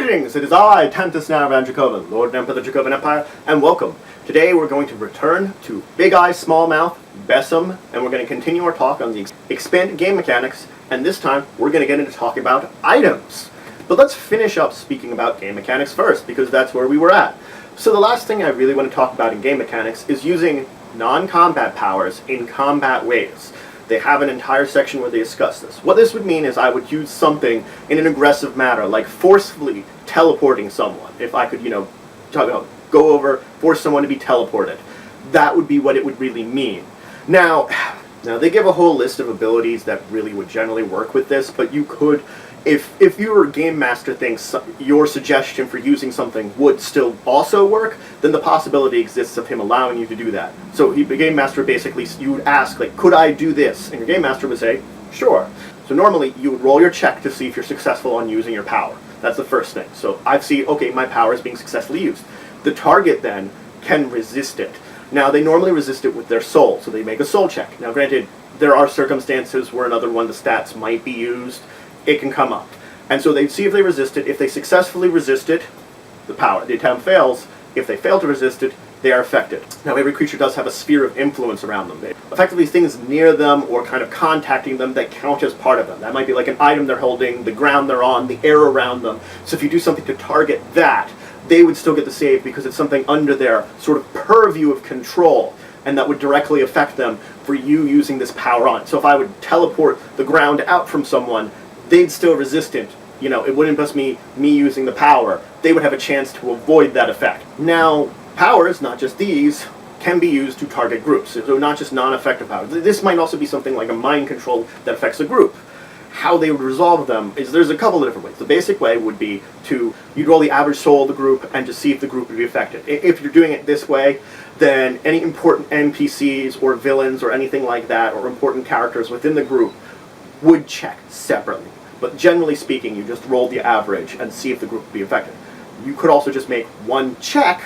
Greetings, it is I, Tantus Naravan Dracovin, Lord and Emperor of the Dracovin Empire, and welcome. Today we're going to return to Big Eye, Small Mouth, BESM, and we're going to continue our talk on the expanded game mechanics, and this time we're going to get into talking about items. But let's finish up speaking about game mechanics first, because that's where we were at. So the last thing I really want to talk about in game mechanics is using non-combat powers in combat ways. They have an entire section where they discuss this. What this would mean is I would use something in an aggressive manner, like forcefully teleporting someone. If I could, go over, force someone to be teleported. That would be what it would really mean. Now they give a whole list of abilities that really would generally work with this, but you could, if your game master thinks your suggestion for using something would still also work, then the possibility exists of him allowing you to do that. So the game master basically, you would ask, like, could I do this? And your game master would say, sure. So normally you would roll your check to see if you're successful on using your power. That's the first thing. So I see, okay, my power is being successfully used. The target then can resist it. Now they normally resist it with their soul, so they make a soul check. Now granted, there are circumstances where another one of the stats might be used. It can come up. And so they see if they resist it. If they successfully resist it, the attempt fails. If they fail to resist it, they are affected. Now every creature does have a sphere of influence around them. Effectively things near them or kind of contacting them that count as part of them. That might be like an item they're holding, the ground they're on, the air around them. So if you do something to target that, they would still get the save because it's something under their sort of purview of control, and that would directly affect them for you using this power on it. So if I would teleport the ground out from someone, they'd still resist it. It wouldn't just me using the power. They would have a chance to avoid that effect. Now, powers, not just these, can be used to target groups. So not just non-effective powers. This might also be something like a mind control that affects a group. How they would resolve them is there's a couple of different ways. The basic way would be you'd roll the average soul of the group and just see if the group would be affected. If you're doing it this way, then any important NPCs or villains or anything like that, or important characters within the group, would check separately. But generally speaking, you just roll the average and see if the group would be affected. You could also just make one check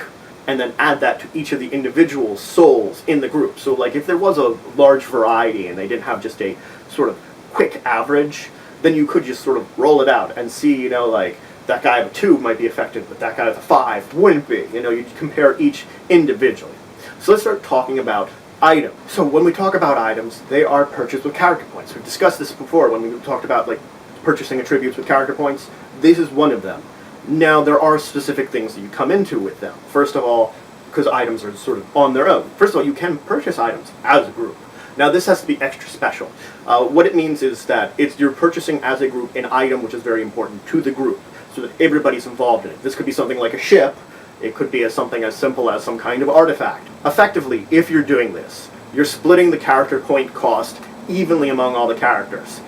and then add that to each of the individual souls in the group. So like if there was a large variety and they didn't have just a sort of quick average, then you could just sort of roll it out and see, like that guy with a 2 might be affected, but that guy with a 5 wouldn't be. You'd compare each individually. So let's start talking about items. So when we talk about items, they are purchased with character points. We've discussed this before when we talked about like purchasing attributes with character points. This is one of them. Now there are specific things that you come into with them. First of all, because items are sort of on their own. First of all, you can purchase items as a group. Now this has to be extra special. What it means is that you're purchasing as a group an item which is very important to the group, so that everybody's involved in it. This could be something like a ship. It could be something as simple as some kind of artifact. Effectively, if you're doing this, you're splitting the character point cost evenly among all the characters.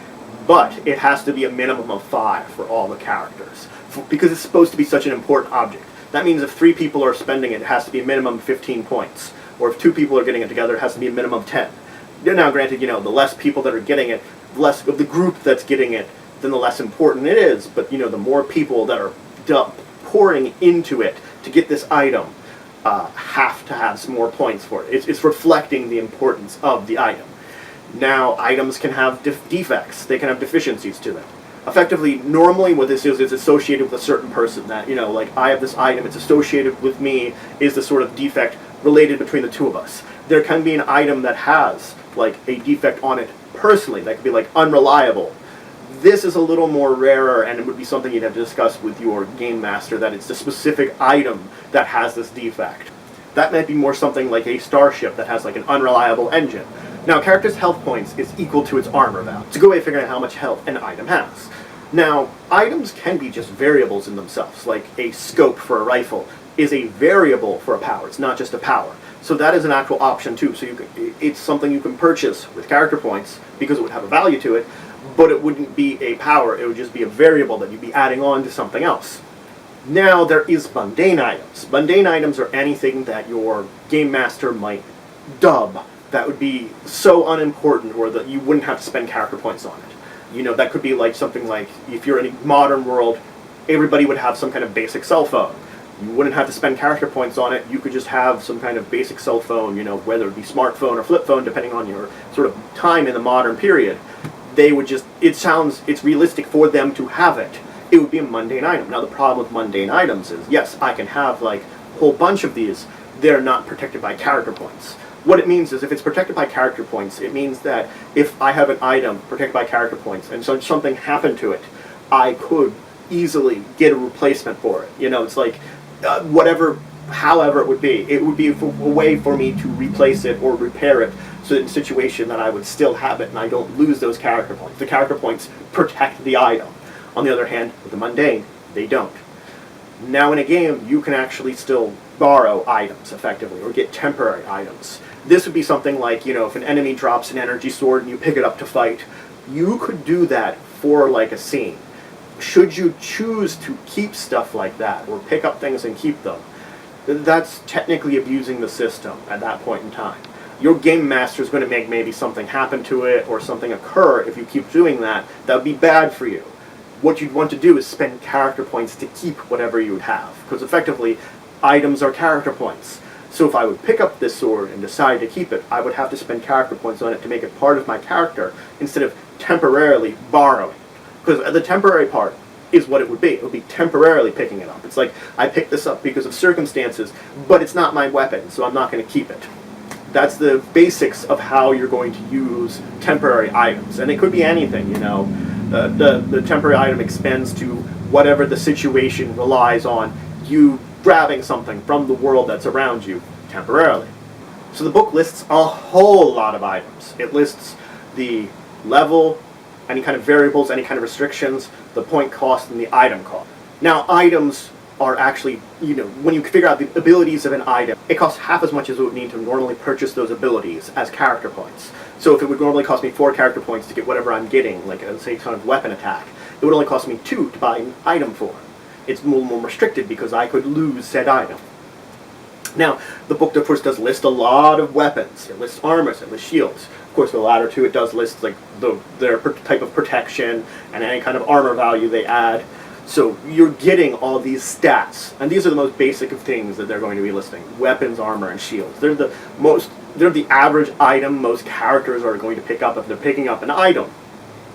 But it has to be a minimum of 5 for all the characters, because it's supposed to be such an important object. That means if 3 people are spending it, it has to be a minimum of 15 points. Or if 2 people are getting it together, it has to be a minimum of 10. Now granted, the less people that are getting it, the less of the group that's getting it, then the less important it is. But the more people that are pouring into it to get this item have to have some more points for it. It's reflecting the importance of the item. Now, items can have defects. They can have deficiencies to them. Effectively, normally what this is associated with a certain person. That, like I have this item, it's associated with me, is the sort of defect related between the two of us. There can be an item that has like a defect on it personally. That could be like unreliable. This is a little more rarer, and it would be something you'd have to discuss with your game master, that it's the specific item that has this defect. That might be more something like a starship that has like an unreliable engine. Now, a character's health points is equal to its armor value. It's a good way of figuring out how much health an item has. Now, items can be just variables in themselves, like a scope for a rifle is a variable for a power. It's not just a power. So that is an actual option too. So it's something you can purchase with character points because it would have a value to it, but it wouldn't be a power. It would just be a variable that you'd be adding on to something else. Now, there is mundane items. Mundane items are anything that your game master might dub that would be so unimportant, or that you wouldn't have to spend character points on it. That could be like something like, if you're in a modern world, everybody would have some kind of basic cell phone. You wouldn't have to spend character points on it. You could just have some kind of basic cell phone, whether it be smartphone or flip phone, depending on your sort of time in the modern period. They would just, it's realistic for them to have it. it would be a mundane item. Now the problem with mundane items is, yes, I can have like a whole bunch of these, they're not protected by character points. What it means is if it's protected by character points, it means that if I have an item protected by character points and so something happened to it, I could easily get a replacement for it. You know, it's like whatever, however it would be a way for me to replace it or repair it, so in a situation that I would still have it and I don't lose those character points. The character points protect the item. On the other hand, with the mundane, they don't. Now in a game, you can actually still borrow items effectively, or get temporary items. This would be something like, you know, if an enemy drops an energy sword and you pick it up to fight, you could do that for like a scene. Should you choose to keep stuff like that, or pick up things and keep them, that's technically abusing the system at that point in time. Your game master is going to make maybe something happen to it, or something occur if you keep doing that. That would be bad for you. What you'd want to do is spend character points to keep whatever you have, because effectively, items are character points. So if I would pick up this sword and decide to keep it, I would have to spend character points on it to make it part of my character, instead of temporarily borrowing. Because the temporary part is what it would be. It would be temporarily picking it up. It's like, I picked this up because of circumstances, but it's not my weapon, so I'm not going to keep it. That's the basics of how you're going to use temporary items. And it could be anything, you know. The temporary item expands to whatever the situation relies on you grabbing something from the world that's around you temporarily. So the book lists a whole lot of items. It lists the level, any kind of variables, any kind of restrictions, the point cost, and the item cost. Now, items are actually, you know, when you figure out the abilities of an item, it costs half as much as it would need to normally purchase those abilities as character points. So if it would normally cost me 4 character points to get whatever I'm getting, like say kind of weapon attack, it would only cost me 2 to buy an item for. It's a little more restricted because I could lose said item. Now, the book, of course, does list a lot of weapons. It lists armors, it lists shields. Of course, the latter two, it does list like their type of protection and any kind of armor value they add. So you're getting all these stats, and these are the most basic of things that they're going to be listing: weapons, armor, and shields. They're the average item most characters are going to pick up if they're picking up an item.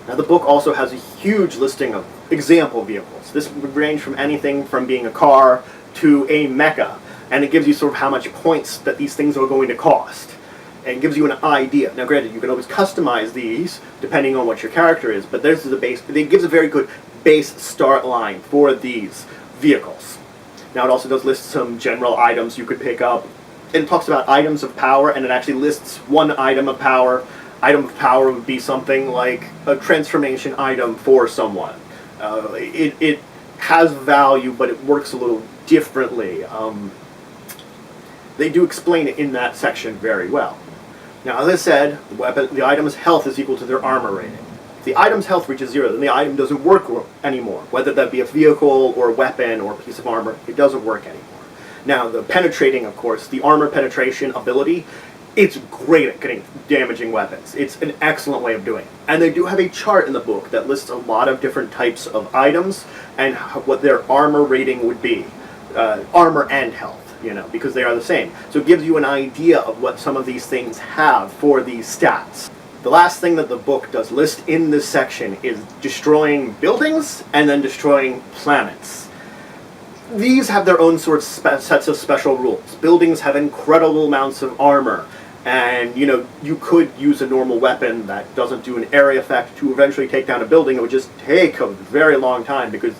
Now, the book also has a huge listing of example vehicles. This would range from anything from being a car to a mecha, and it gives you sort of how much points that these things are going to cost, and it gives you an idea. Now, granted, you can always customize these depending on what your character is, but this is the base. It gives a very good base start line for these vehicles. Now, it also does list some general items you could pick up. It talks about items of power, and it actually lists one item of power. Item of power would be something like a transformation item for someone. It has value, but it works a little differently. They do explain it in that section very well. Now, as I said, the item's health is equal to their armor rating. If the item's health reaches 0, then the item doesn't work anymore. Whether that be a vehicle or a weapon or a piece of armor, it doesn't work anymore. Now, the penetrating, of course, the armor penetration ability, it's great at getting damaging weapons. It's an excellent way of doing it. And they do have a chart in the book that lists a lot of different types of items and what their armor rating would be. Armor and health, you know, because they are the same. So it gives you an idea of what some of these things have for these stats. The last thing that the book does list in this section is destroying buildings and then destroying planets. These have their own sets of special rules. Buildings have incredible amounts of armor, and you know, you could use a normal weapon that doesn't do an area effect to eventually take down a building. It would just take a very long time, because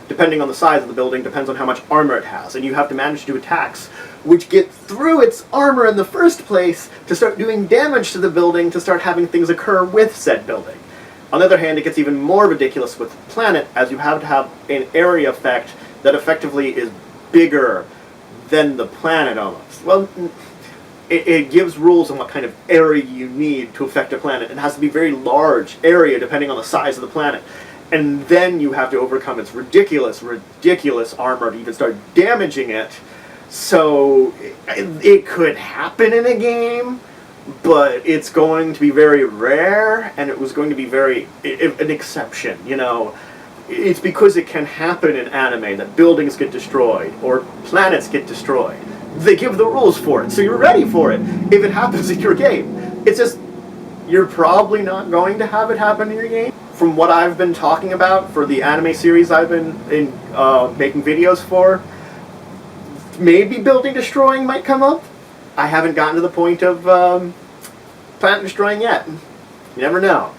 depending on the size of the building depends on how much armor it has, and you have to manage to do attacks which get through its armor in the first place to start doing damage to the building, to start having things occur with said building. On the other hand, it gets even more ridiculous with Planet, as you have to have an area effect that effectively is bigger than the planet almost. Well, it gives rules on what kind of area you need to affect a planet. It has to be a very large area depending on the size of the planet. And then you have to overcome its ridiculous armor to even start damaging it. So it could happen in a game, but it's going to be very rare, and it was going to be an exception, you know. It's because it can happen in anime that buildings get destroyed or planets get destroyed. They give the rules for it, so you're ready for it if it happens in your game. It's just, you're probably not going to have it happen in your game. from what I've been talking about for the anime series I've been making videos for, maybe building destroying might come up. I haven't gotten to the point of planet destroying yet. You never know.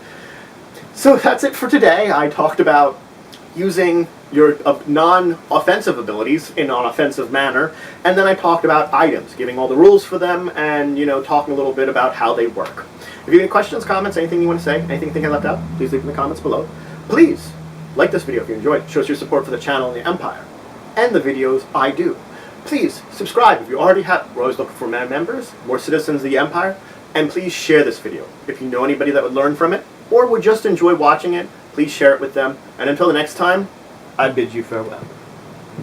So that's it for today. I talked about using your non-offensive abilities in an offensive manner, and then I talked about items, giving all the rules for them, and talking a little bit about how they work. If you have any questions, comments, anything you want to say, anything you think I left out, please leave in the comments below. Please like this video if you enjoyed it. It shows your support for the channel and the Empire, and the videos I do. Please subscribe if you already have. We're always looking for more members, more citizens of the Empire, and please share this video. If you know anybody that would learn from it, or would just enjoy watching it, please share it with them. And until the next time, I bid you farewell.